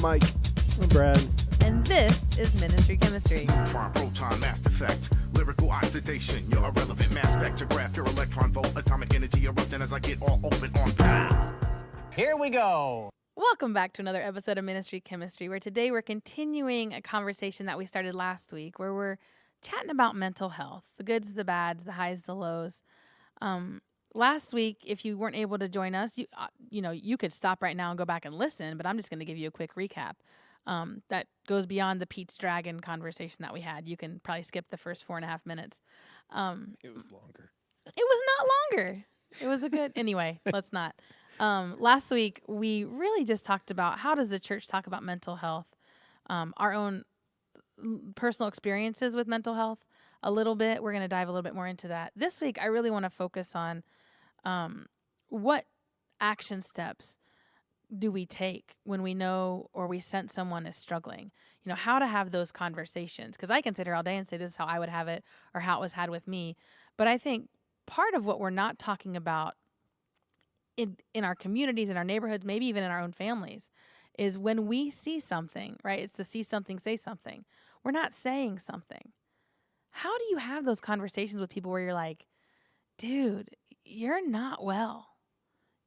Mike. I'm Brad. And this is Ministry Chemistry. Neutron, proton, mass effect, lyrical oxidation, your irrelevant mass spectrograph, your electron volt, atomic energy erupting as I get all open on pow. Here we go. Welcome back to another episode of Ministry Chemistry, where today we're continuing a conversation that we started last week, where we're chatting about mental health, the goods, the bads, the highs, the lows. Last week, if you weren't able to join us, you could stop right now and go back and listen, but I'm just going to give you a quick recap. That goes beyond the Pete's Dragon conversation that we had. You can probably skip the first 4.5 minutes. It was longer. It was not longer. It was a good... Anyway, let's not. Last week, we really just talked about how does the church talk about mental health, our own personal experiences with mental health a little bit. We're going to dive a little bit more into that. This week, I really want to focus on what action steps do we take when we know or we sense someone is struggling? You know, how to have those conversations. Because I can sit here all day and say this is how I would have it or how it was had with me. But I think part of what we're not talking about in our communities, in our neighborhoods, maybe even in our own families, is when we see something, right? It's the see something, say something. We're not saying something. How do you have those conversations with people where you're like, dude, you're not well.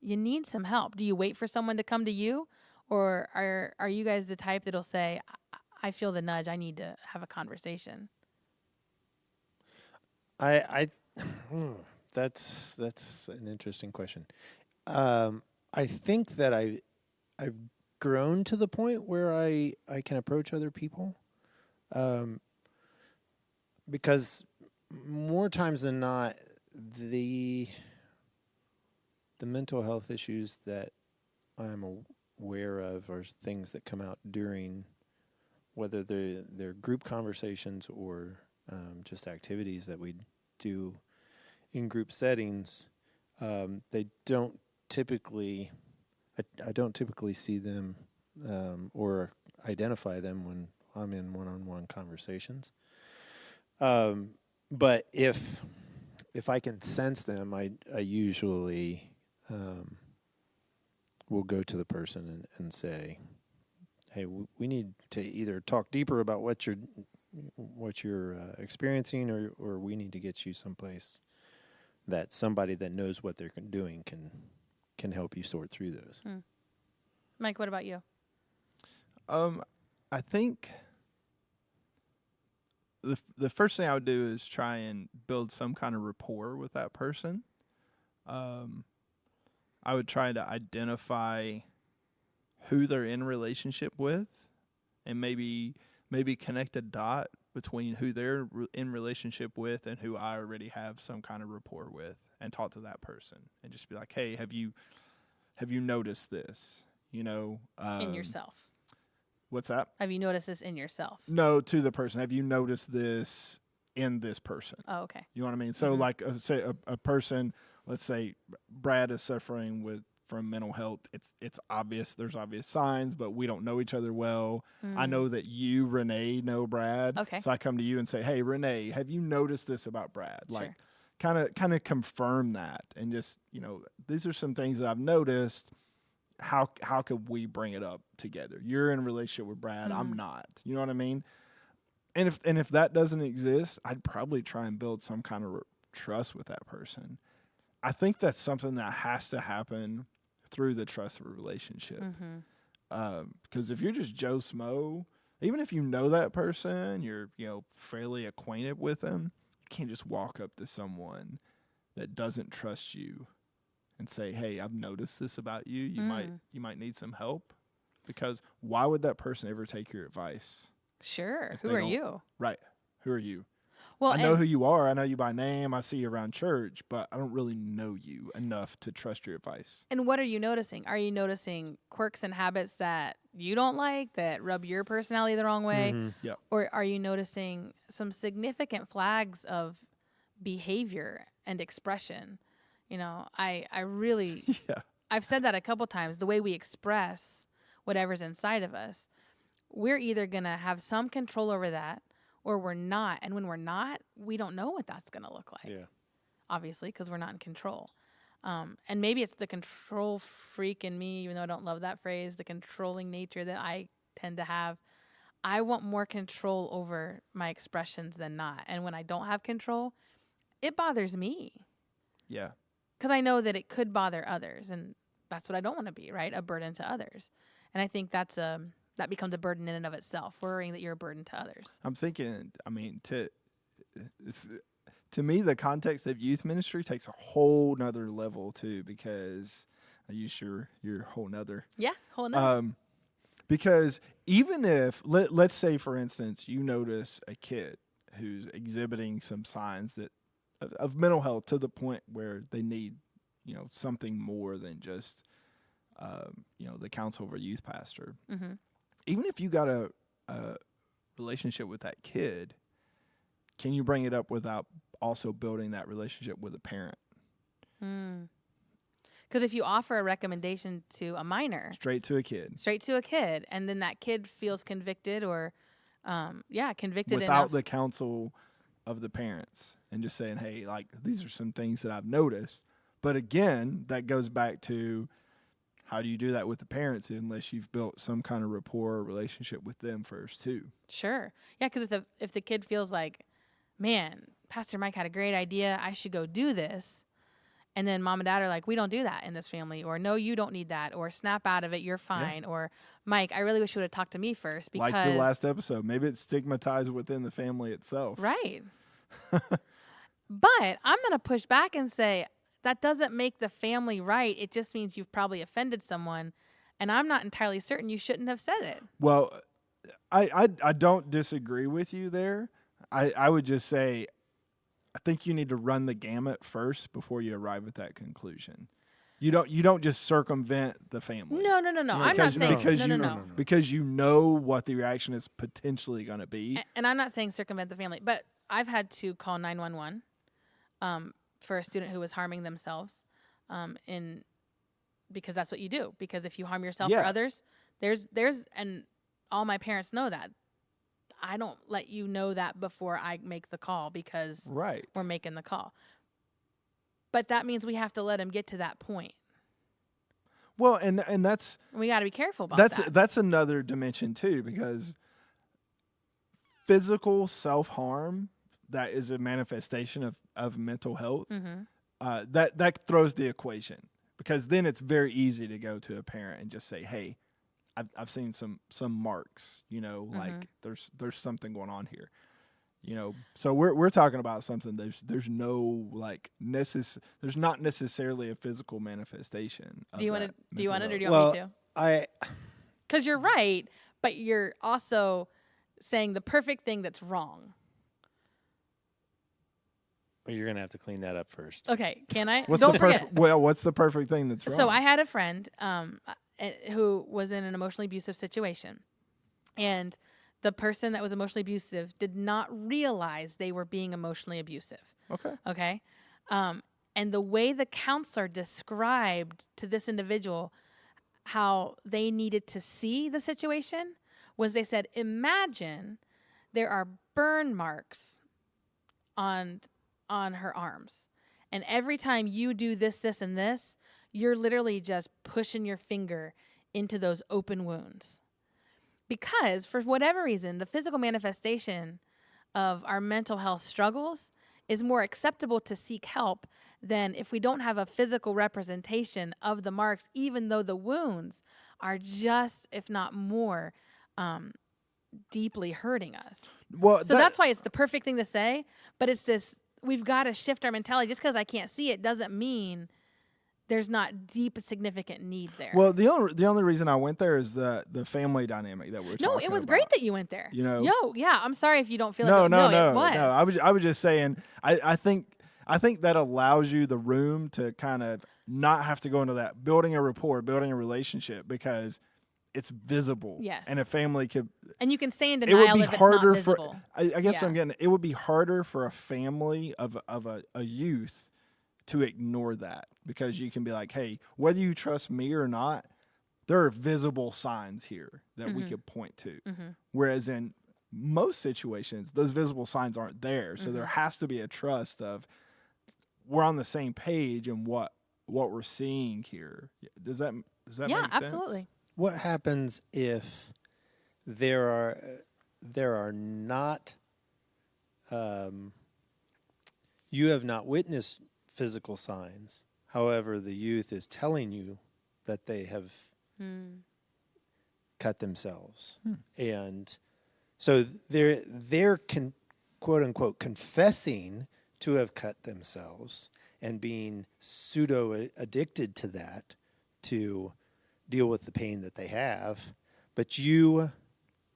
You need some help. Do you wait for someone to come to you? Or are you guys the type that'll say, I feel the nudge, I need to have a conversation? That's an interesting question. I think that I've grown to the point where I can approach other people, because more times than not, the mental health issues that I'm aware of are things that come out during, whether they're group conversations or just activities that we do in group settings. They don't typically, I don't typically see them or identify them when I'm in one-on-one conversations. But if I can sense them, I usually will go to the person and say, hey, we need to either talk deeper about what you're experiencing, or we need to get you someplace that somebody that knows what they're doing can help you sort through those. Mike, what about you? I think the first thing I would do is try and build some kind of rapport with that person. I would try to identify who they're in relationship with, and maybe connect a dot between who they're in relationship with and who I already have some kind of rapport with, and talk to that person and just be like, hey, have you noticed this? In yourself. What's that? Have you noticed this in yourself? No, to the person. Have you noticed this in this person? Oh, okay. You know what I mean? So like, say a person, let's say Brad is suffering from mental health. It's obvious. There's obvious signs, but we don't know each other well. I know that you, Renee, know Brad. Okay. So I come to you and say, hey, Renee, have you noticed this about Brad? Like, sure. kind of confirm that, and just, these are some things that I've noticed. How could we bring it up together? You're in a relationship with Brad. I'm not. You know what I mean? And if that doesn't exist, I'd probably try and build some kind of trust with that person. I think that's something that has to happen through the trust of a relationship. Because if you're just Joe Smo, even if you know that person, you're fairly acquainted with them, you can't just walk up to someone that doesn't trust you and say, hey, I've noticed this about you. You might need some help. Because why would that person ever take your advice? Sure. Who are you? Right. Who are you? Well, I know who you are. I know you by name. I see you around church, but I don't really know you enough to trust your advice. And what are you noticing? Are you noticing quirks and habits that you don't like, that rub your personality the wrong way? Yep. Or are you noticing some significant flags of behavior and expression? I really, I've said that a couple times, the way we express whatever's inside of us, we're either going to have some control over that or we're not. And when we're not, we don't know what that's going to look like. Yeah. Obviously, because we're not in control. And maybe it's the control freak in me, even though I don't love that phrase, the controlling nature that I tend to have. I want more control over my expressions than not. And when I don't have control, it bothers me. Yeah. Because I know that it could bother others. And that's what I don't want to be, right? A burden to others. And I think that becomes a burden in and of itself, worrying that you're a burden to others. I'm thinking, I mean, to me, the context of youth ministry takes a whole nother level too, because I use your whole nother. Yeah, whole nother. Because even if, let's say, for instance, you notice a kid who's exhibiting some signs of mental health to the point where they need, something more than just, the counsel of a youth pastor. Mm-hmm. Even if you got a relationship with that kid, can you bring it up without also building that relationship with a parent? Because if you offer a recommendation to a minor, Straight to a kid, and then that kid feels convicted or, convicted without enough. the counsel of the parents, and just saying, hey, like, these are some things that I've noticed. But again, that goes back to, how do you do that with the parents unless you've built some kind of rapport or relationship with them first too? Sure. Yeah, because if the kid feels like, man, Pastor Mike had a great idea, I should go do this. And then mom and dad are like, we don't do that in this family, or no, you don't need that, or snap out of it, you're fine, or Mike, I really wish you would have talked to me first because Like the last episode, maybe it's stigmatized within the family itself. Right. But I'm going to push back and say that doesn't make the family right. It just means you've probably offended someone, and I'm not entirely certain you shouldn't have said it. Well, I don't disagree with you there. I would just say, I think you need to run the gamut first before you arrive at that conclusion. You don't just circumvent the family. No. I'm not saying no. Because you know what the reaction is potentially going to be. And I'm not saying circumvent the family, but I've had to call 911 for a student who was harming themselves because that's what you do. Because if you harm yourself or others, there's and all my parents know that. I don't let you know that before I make the call because we're making the call. But that means we have to let him get to that point. Well, and that's... We got to be careful about that. That's another dimension too, because physical self-harm, that is a manifestation of mental health, that throws the equation. Because then it's very easy to go to a parent and just say, hey, I've seen some marks, like there's something going on here, So we're talking about something. There's no there's not necessarily a physical manifestation. Do you want it, or do you want me to? Because you're right, but you're also saying the perfect thing that's wrong. Well, you're gonna have to clean that up first. Okay, can I? What's Don't forget. What's the perfect thing that's wrong? So I had a friend who was in an emotionally abusive situation. And the person that was emotionally abusive did not realize they were being emotionally abusive. Okay. And the way the counselor described to this individual how they needed to see the situation was they said, imagine there are burn marks on her arms. And every time you do this, this, and this, you're literally just pushing your finger into those open wounds. Because for whatever reason, the physical manifestation of our mental health struggles is more acceptable to seek help than if we don't have a physical representation of the marks, even though the wounds are just, if not more, deeply hurting us. Well, so that's why it's the perfect thing to say, but it's this, we've got to shift our mentality. Just because I can't see it doesn't mean there's not deep, significant need there. Well, the only reason I went there is the family dynamic that we're talking about. No, it was great that you went there. Yeah, I'm sorry if you don't feel like it. No, it was. No, I was just saying, I think that allows you the room to kind of not have to go into that, building a rapport, building a relationship, because it's visible. Yes. And a family could... And you can stay in denial if it's not visible. I guess I'm getting... It would be harder for a family of a youth to ignore that, because you can be like, hey, whether you trust me or not, there are visible signs here that we could point to. Whereas in most situations, those visible signs aren't there. So there has to be a trust of we're on the same page in what we're seeing here. Does that make sense? Yeah, absolutely. What happens if there are not you have not witnessed physical signs. However, the youth is telling you that they have cut themselves, and so they're quote unquote confessing to have cut themselves and being pseudo addicted to that to deal with the pain that they have, but you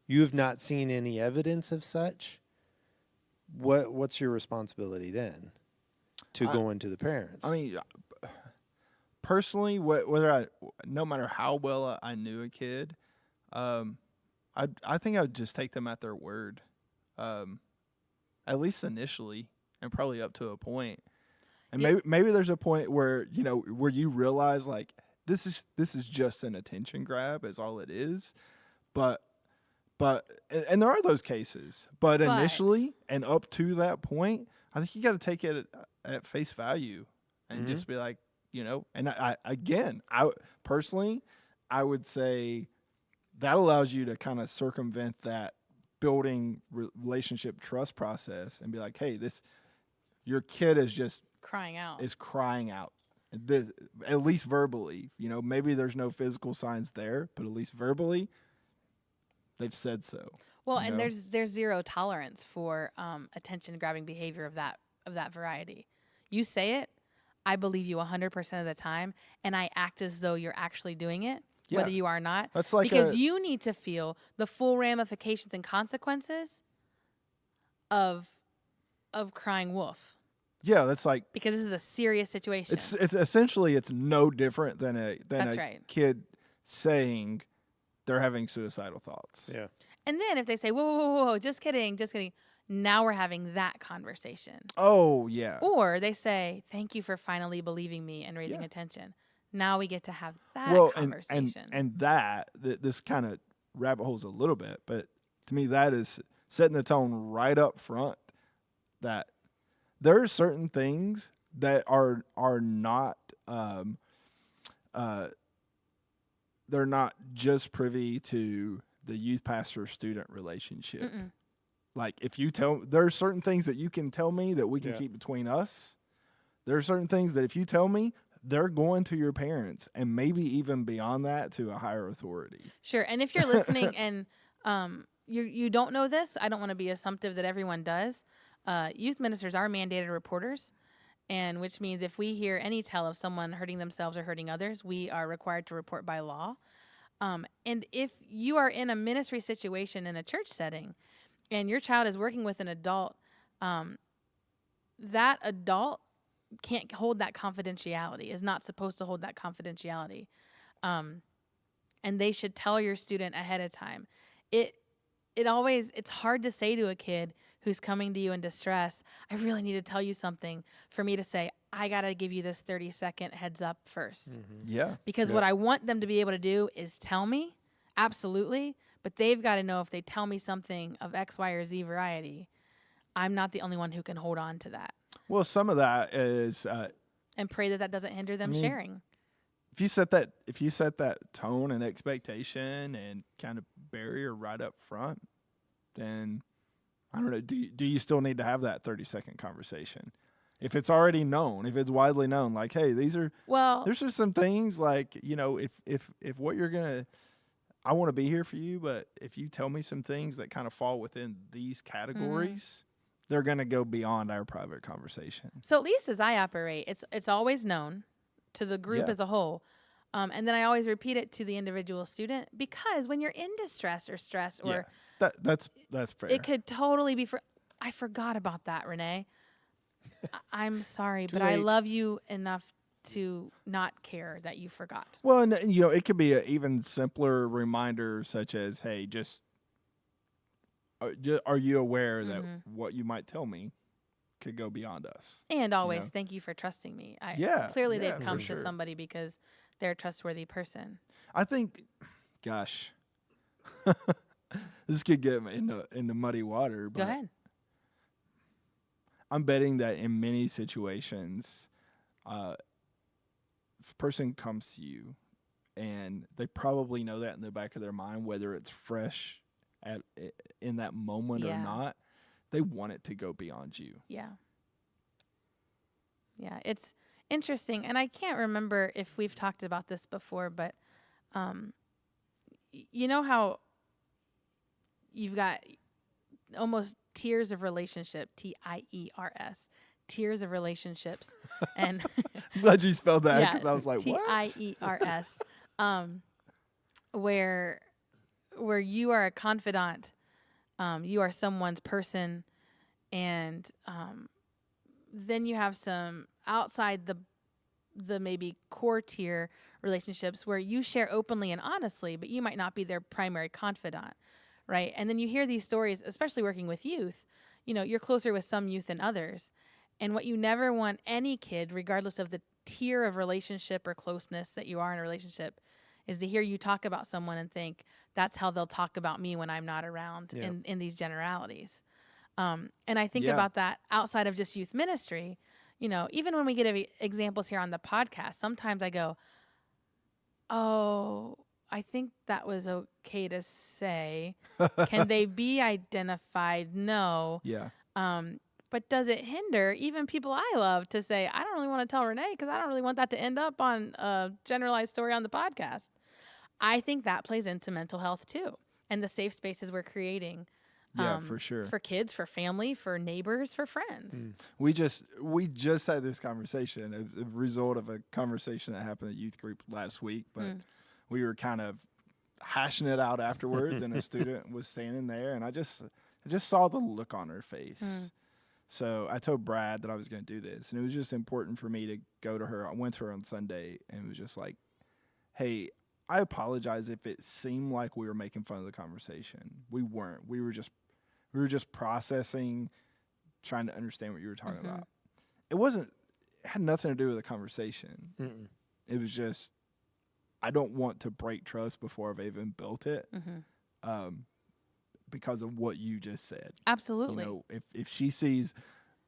have not seen any evidence of such. What's your responsibility then to go into the parents? I mean, personally, no matter how well I knew a kid, I think I would just take them at their word, at least initially, and probably up to a point. And maybe there's a point where where you realize like this is just an attention grab, is all it is, but and there are those cases, but initially and up to that point, I think you got to take it at face value and just be like, and I personally, I would say that allows you to kind of circumvent that building relationship trust process and be like, hey, your kid is just crying out. At least verbally, maybe there's no physical signs there, but at least verbally, they've said so. Well, and there's zero tolerance for attention grabbing behavior of that variety. You say it, I believe you 100% of the time, and I act as though you're actually doing it, whether you are or not. That's like because you need to feel the full ramifications and consequences of crying wolf. Yeah, that's like, because this is a serious situation. It's essentially it's no different than a right. kid saying they're having suicidal thoughts. Yeah. And then if they say, whoa, just kidding. Now we're having that conversation. Oh, yeah. Or they say, thank you for finally believing me and raising attention. Now we get to have that conversation. And this kind of rabbit holes a little bit, but to me that is setting the tone right up front that there are certain things that are not they're not just privy to the youth pastor student relationship. Mm-mm. Like there are certain things that you can tell me that we can keep between us. There are certain things that if you tell me, they're going to your parents and maybe even beyond that to a higher authority. Sure. And if you're listening and you don't know this, I don't want to be assumptive that everyone does. Youth ministers are mandated reporters, and which means if we hear any tell of someone hurting themselves or hurting others, we are required to report by law. And if you are in a ministry situation in a church setting and your child is working with an adult, that adult can't hold that confidentiality, is not supposed to hold that confidentiality. And they should tell your student ahead of time. It's hard to say to a kid who's coming to you in distress, I really need to tell you something, for me to say, I got to give you this 30-second heads up first. Mm-hmm. Yeah. Because what I want them to be able to do is tell me, absolutely, but they've got to know if they tell me something of X, Y, or Z variety, I'm not the only one who can hold on to that. Well, some of that is and pray that doesn't hinder them sharing. If you set that tone and expectation and kind of barrier right up front, then I don't know. Do you still need to have that 30-second conversation? If it's already known, if it's widely known, like, hey, there's just some things like, if what you're gonna, I want to be here for you, but if you tell me some things that kind of fall within these categories, they're gonna go beyond our private conversation. So at least as I operate, it's always known to the group as a whole. And then I always repeat it to the individual student, because when you're in distress or stress or that's fair. It could totally be I forgot about that, Renee. I'm sorry, but I love you enough to not care that you forgot. Well, and it could be an even simpler reminder, such as, hey, just are you aware that what you might tell me could go beyond us? And always thank you for trusting me. Clearly they've come to somebody because they're a trustworthy person. I think, gosh, this could get into muddy water. But go ahead. I'm betting that in many situations, if a person comes to you and they probably know that in the back of their mind, whether it's fresh in that moment or Yeah. not. They want it to go beyond you. Yeah. Yeah, it's interesting, and I can't remember if we've talked about this before, but you know how you've got almost tiers of relationship, TIERS, tiers of relationships, and I'm glad you spelled that yeah, because I was like, what? TIERS, where you are a confidant, you are someone's person, and then you have some outside the maybe core tier relationships where you share openly and honestly, but you might not be their primary confidant, right? And then you hear these stories, especially working with youth. You know, you're closer with some youth than others. And what you never want any kid, regardless of the tier of relationship or closeness that you are in a relationship, is to hear you talk about someone and think that's how they'll talk about me when I'm not around in these generalities. And I think about that outside of just youth ministry. You know, even when we get examples here on the podcast, sometimes I go, oh, I think that was okay to say. Can they be identified? No. Yeah. But does it hinder even people I love to say, I don't really want to tell Renee because I don't really want that to end up on a generalized story on the podcast? I think that plays into mental health too, and the safe spaces we're creating. Yeah, for sure. For kids, for family, for neighbors, for friends. We just had this conversation, a result of a conversation that happened at youth group last week, but we were kind of hashing it out afterwards, and a student was standing there, and I just saw the look on her face. So I told Brad that I was going to do this, and it was just important for me to go to her. I went to her on Sunday, and it was just like, hey, I apologize if it seemed like we were making fun of the conversation. We weren't. We were just processing, trying to understand what you were talking about. It had nothing to do with the conversation. It was just, I don't want to break trust before I've even built it, because of what you just said. Absolutely. You know, if she sees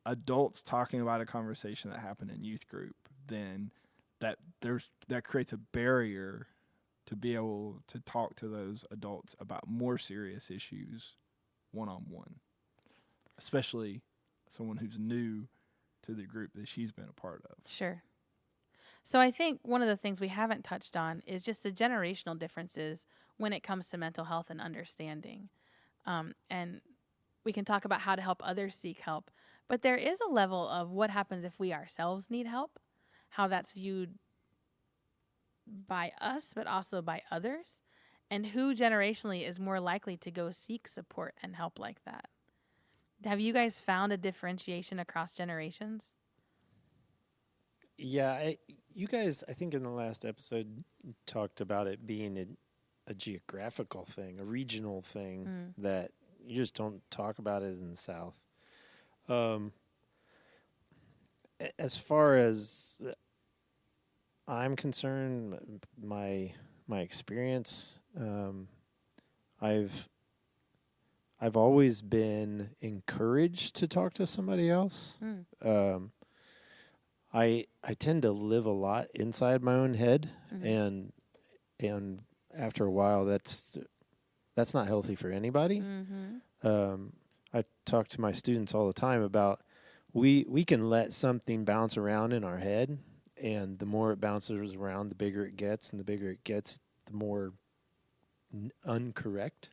adults talking about a conversation that happened in youth group, then that creates a barrier to be able to talk to those adults about more serious issues one-on-one, especially someone who's new to the group that she's been a part of. Sure. So I think one of the things we haven't touched on is just the generational differences when it comes to mental health and understanding. And we can talk about how to help others seek help, but there is a level of what happens if we ourselves need help, how that's viewed by us, but also by others, and who generationally is more likely to go seek support and help like that. Have you guys found a differentiation across generations? Yeah, you guys, I think in the last episode, talked about it being a geographical thing, a regional thing, that you just don't talk about it in the South. As far as I'm concerned, my experience, I've always been encouraged to talk to somebody else. I tend to live a lot inside my own head, and after a while, that's not healthy for anybody. I talk to my students all the time about we can let something bounce around in our head, and the more it bounces around, the bigger it gets, and the bigger it gets, the more uncorrect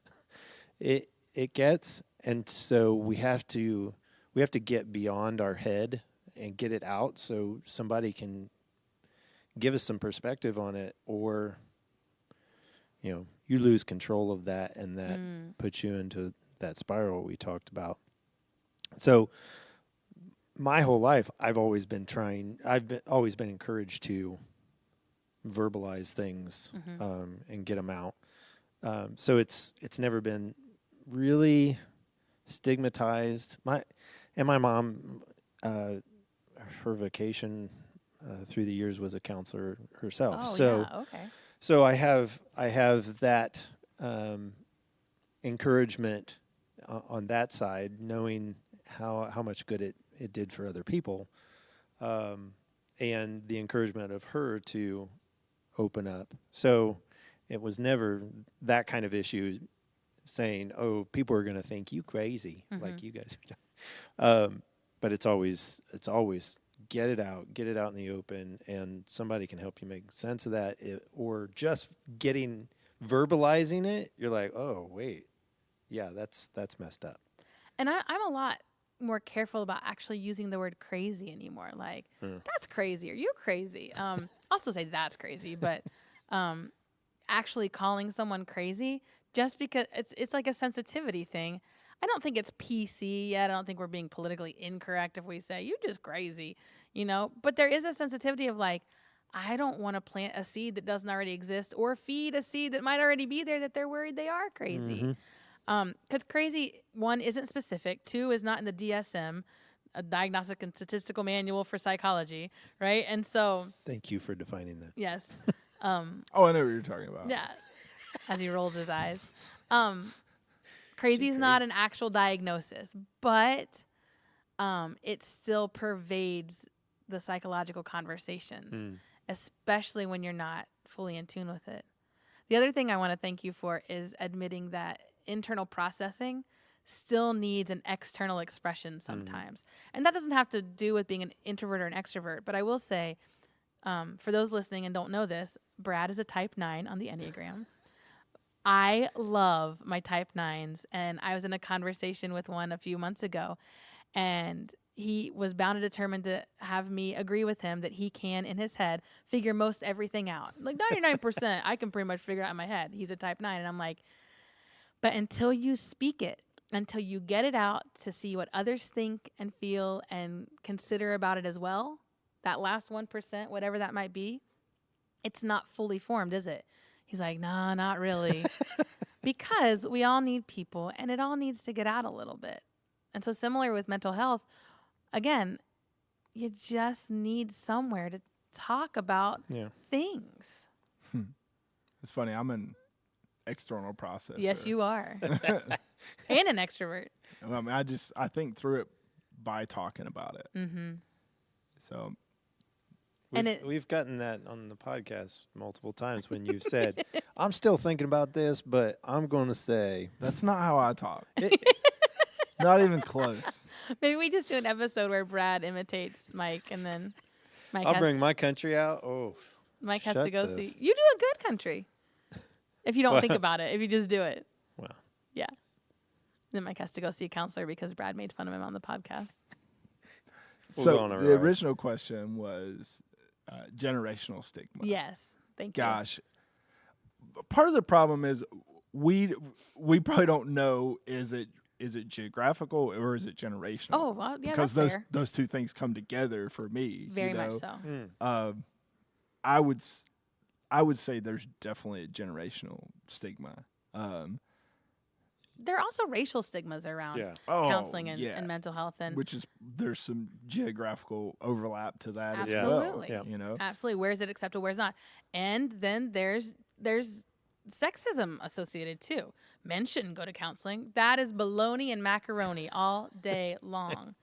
it gets. And so we have to get beyond our head and get it out so somebody can give us some perspective on it, or you lose control of that, and that puts you into that spiral we talked about. So my whole life, I've always been encouraged to verbalize things and get them out. So it's never been really stigmatized. My mom, her vocation through the years was a counselor herself. So I have that encouragement on that side, knowing how much good it did for other people, and the encouragement of her to open up. So it was never that kind of issue saying, "Oh, people are going to think you crazy," Mm-hmm. like you guys are. But it's always get it out in the open, and somebody can help you make sense of that, or just verbalizing it. You're like, "Oh, wait, yeah, that's messed up." And I'm a lot more careful about actually using the word crazy anymore. Like, that's crazy. Are you crazy? Also say that's crazy, but actually calling someone crazy just because it's like a sensitivity thing. I don't think it's PC yet. I don't think we're being politically incorrect if we say you just crazy, but there is a sensitivity of like, I don't want to plant a seed that doesn't already exist or feed a seed that might already be there that they're worried they are crazy. Because crazy, one, isn't specific. Two, is not in the DSM, a Diagnostic and Statistical Manual for Psychology, right? And so, Thank you for defining that. yes. Oh, I know what you're talking about. Yeah. As he rolls his eyes. Crazy is not an actual diagnosis, but it still pervades the psychological conversations, especially when you're not fully in tune with it. The other thing I want to thank you for is admitting that internal processing still needs an external expression sometimes. And that doesn't have to do with being an introvert or an extrovert, but I will say, for those listening and don't know this, Brad is a type 9 on the Enneagram. I love my type 9s, and I was in a conversation with one a few months ago, and he was bound and determined to have me agree with him that he can, in his head, figure most everything out. Like 99%, I can pretty much figure it out in my head. He's a type 9, and I'm like, but until you speak it, until you get it out to see what others think and feel and consider about it as well, that last 1%, whatever that might be, it's not fully formed, is it? He's like, nah, not really. Because we all need people, and it all needs to get out a little bit. And so similar with mental health, again, you just need somewhere to talk about things. It's funny. I'm an external processor. Yes, you are. And an extrovert. I mean, I think through it by talking about it. Mm-hmm. So We've gotten that on the podcast multiple times when you've said, I'm still thinking about this, but I'm going to say. That's not how I talk. Not even close. Maybe we just do an episode where Brad imitates Mike, and then I'll bring my country out. Oh, Mike has to go see. You do a good country. If you don't think about it, if you just do it. Wow. Yeah. Then Mike has to go see a counselor because Brad made fun of him on the podcast. So the original question was generational stigma. Yes. Thank you. Gosh. Part of the problem is we probably don't know, is it geographical or is it generational? Oh, well, yeah, because that's fair. those two things come together for me. Very much so. I would say there's definitely a generational stigma. There are also racial stigmas around counseling and mental health, and there's some geographical overlap to that absolutely. as well. You know, absolutely. Where is it acceptable? Where's not? And then there's sexism associated too. Men shouldn't go to counseling. That is baloney and macaroni all day long.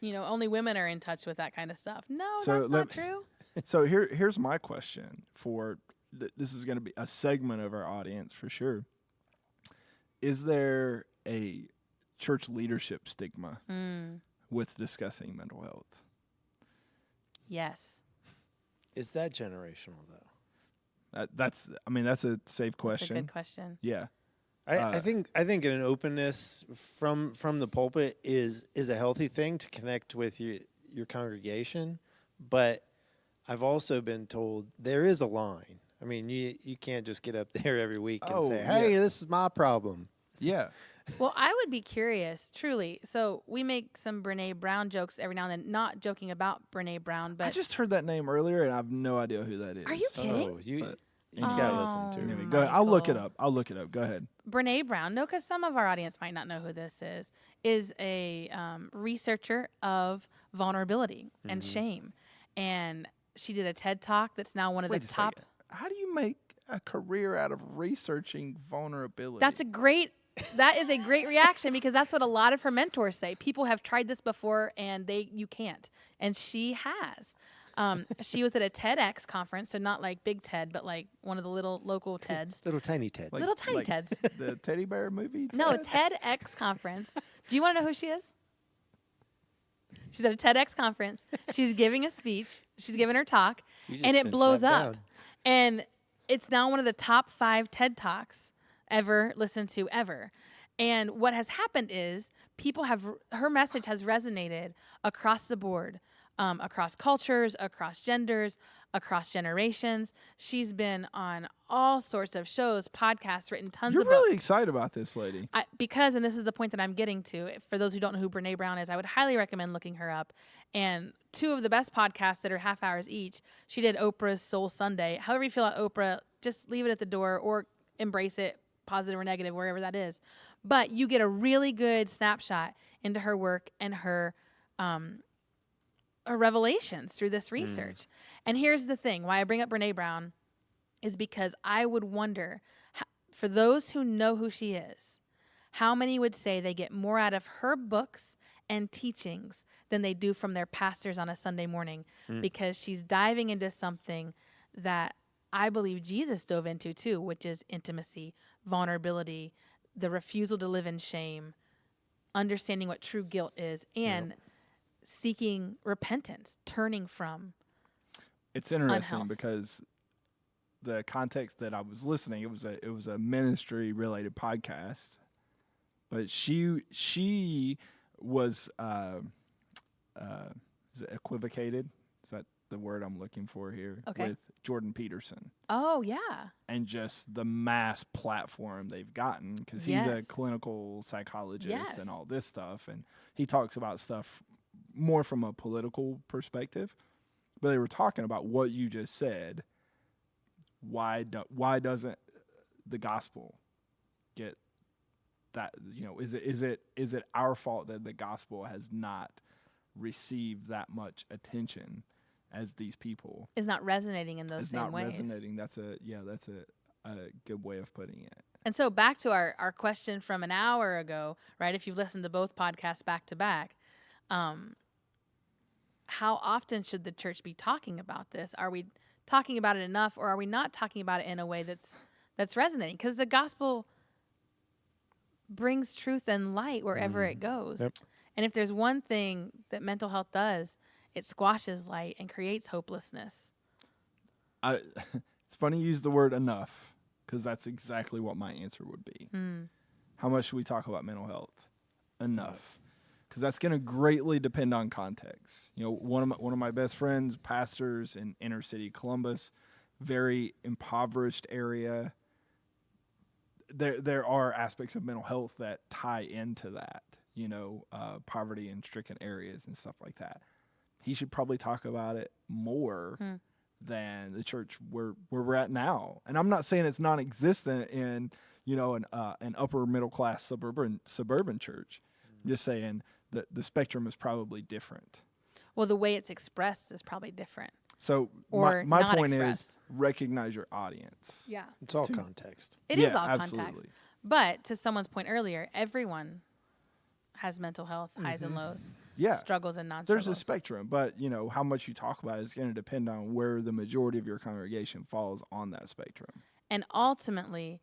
Only women are in touch with that kind of stuff. No, that's not true. So here's my question for this is going to be a segment of our audience for sure. Is there a church leadership stigma with discussing mental health? Yes. Is that generational though? That's a safe question. That's a good question. Yeah. I think an openness from the pulpit is a healthy thing to connect with your congregation, but I've also been told there is a line. I mean, you can't just get up there every week and say, "Hey, this is my problem." Yeah. Well, I would be curious, truly. So we make some Brene Brown jokes every now and then, not joking about Brene Brown, but I just heard that name earlier and I have no idea who that is. Are you kidding? Oh, you gotta listen to Anyway, it. go ahead. I'll look it up. Go ahead. Brene Brown, no, because some of our audience might not know who this is a researcher of vulnerability and shame. And she did a TED Talk that's now one of the top. Second. How do you make a career out of researching vulnerability? That is a great reaction because that's what a lot of her mentors say. People have tried this before and you can't. And she has. She was at a TEDx conference, so not like Big TED, but like one of the little local TEDs. Little tiny Teds. Little tiny TEDs. The teddy bear movie? No, Ted? TEDx conference. Do you want to know who she is? She's at a TEDx conference. She's giving a speech. She's giving her talk, You just and it been blows slapped up. down. And it's now one of the top 5 TED Talks ever listened to ever. And what has happened is her message has resonated across the board, across cultures, across genders, across generations. She's been on all sorts of shows, podcasts, written tons You're of really books. excited about this lady. Because, and this is the point that I'm getting to, for those who don't know who Brene Brown is, I would highly recommend looking her up. And 2 of the best podcasts that are half hours each, she did Oprah's Soul Sunday. However you feel about Oprah, just leave it at the door or embrace it, positive or negative, wherever that is. But you get a really good snapshot into her work and her revelations through this research. And here's the thing, why I bring up Brene Brown is because I would wonder, for those who know who she is, how many would say they get more out of her books and teachings than they do from their pastors on a Sunday morning, because she's diving into something that I believe Jesus dove into too, which is intimacy, vulnerability, the refusal to live in shame, understanding what true guilt is, and seeking repentance, turning from It's interesting unhealth. because the context that I was listening, it was a ministry related podcast, but she was is it equivocated? Is that the word I'm looking for here? Okay. With Jordan Peterson Oh, yeah. and just the mass platform they've gotten, because he's a Yes. clinical psychologist Yes. and all this stuff, and he talks about stuff more from a political perspective. But they were talking about what you just said. Why doesn't the gospel get that? You know, is it our fault that the gospel has not received that much attention as these people? Is not resonating in those It's same not ways. resonating. That's a good way of putting it. And so back to our question from an hour ago, right? If you've listened to both podcasts back to back, how often should the church be talking about this? Are we talking about it enough, or are we not talking about it in a way that's resonating? Because the gospel brings truth and light wherever it goes. Yep. And if there's one thing that mental health does, it squashes light and creates hopelessness. It's funny you use the word enough, because that's exactly what my answer would be. How much should we talk about mental health? Enough. Because that's going to greatly depend on context. You know, one of my best friends, pastors in inner city Columbus, very impoverished area. There are aspects of mental health that tie into that. You know, poverty in stricken areas and stuff like that. He should probably talk about it more than the church where we're at now. And I'm not saying it's non-existent in, you know, an upper middle class suburban church. I'm just saying that the spectrum is probably different. Well, the way it's expressed is probably different. So Or my not point expressed. is recognize your audience. Yeah. It's all context. It is Yeah, all context. absolutely. But to someone's point earlier, everyone has mental health, highs and lows, Yeah. struggles and non-struggles. There's a spectrum, but you know how much you talk about it is going to depend on where the majority of your congregation falls on that spectrum. And ultimately,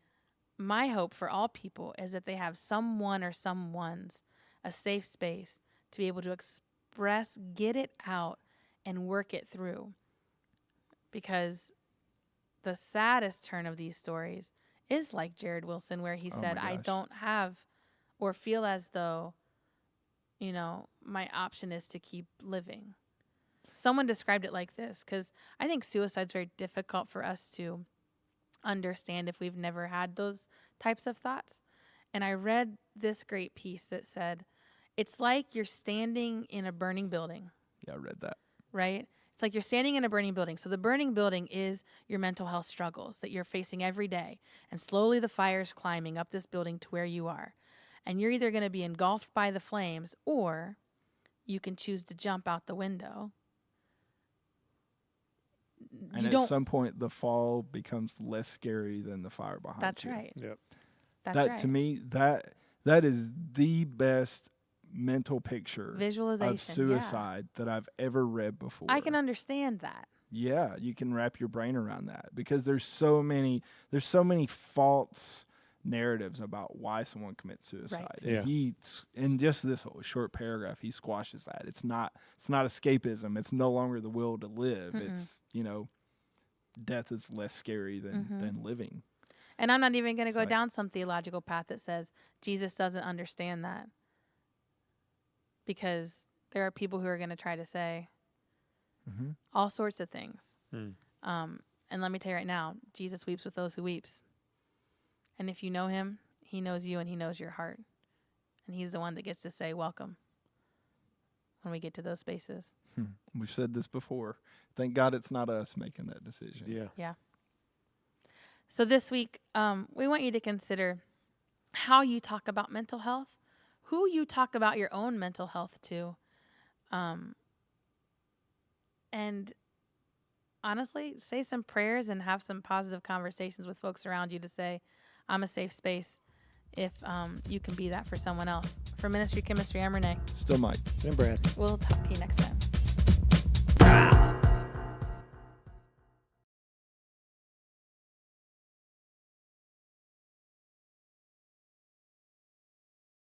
my hope for all people is that they have someone or someone's a safe space to be able to express, get it out, and work it through. Because the saddest turn of these stories is like Jared Wilson, where he Oh said, my I gosh. don't have or feel as though, you know, my option is to keep living. Someone described it like this, because I think suicide's very difficult for us to understand if we've never had those types of thoughts. And I read this great piece that said, it's like you're standing in a burning building, Yeah, I read that. right? It's like you're standing in a burning building. So the burning building is your mental health struggles that you're facing every day. And slowly the fire's climbing up this building to where you are. And you're either going to be engulfed by the flames, or you can choose to jump out the window. And You at don't. some point, the fall becomes less scary than the fire behind That's you. right. Yep. That's That right. to me, that is the best mental picture Visualization. of suicide that I've ever read before. I can understand that. Yeah, you can wrap your brain around that because there's so many false narratives about why someone commits suicide. Right. And he, in just this short paragraph, he squashes that. It's not escapism. It's no longer the will to live. Mm-mm. It's, death is less scary than living. And I'm not even going to go like- down some theological path that says Jesus doesn't understand that. Because there are people who are going to try to say all sorts of things. And let me tell you right now, Jesus weeps with those who weeps. And if you know him, he knows you and he knows your heart. And he's the one that gets to say welcome when we get to those spaces. We've said this before. Thank God it's not us making that decision. Yeah. So this week, we want you to consider how you talk about mental health, who you talk about your own mental health to, and honestly, say some prayers and have some positive conversations with folks around you to say, I'm a safe space if you can be that for someone else. For Ministry Chemistry, I'm Renee. Still Mike. And Brad. We'll talk to you next time.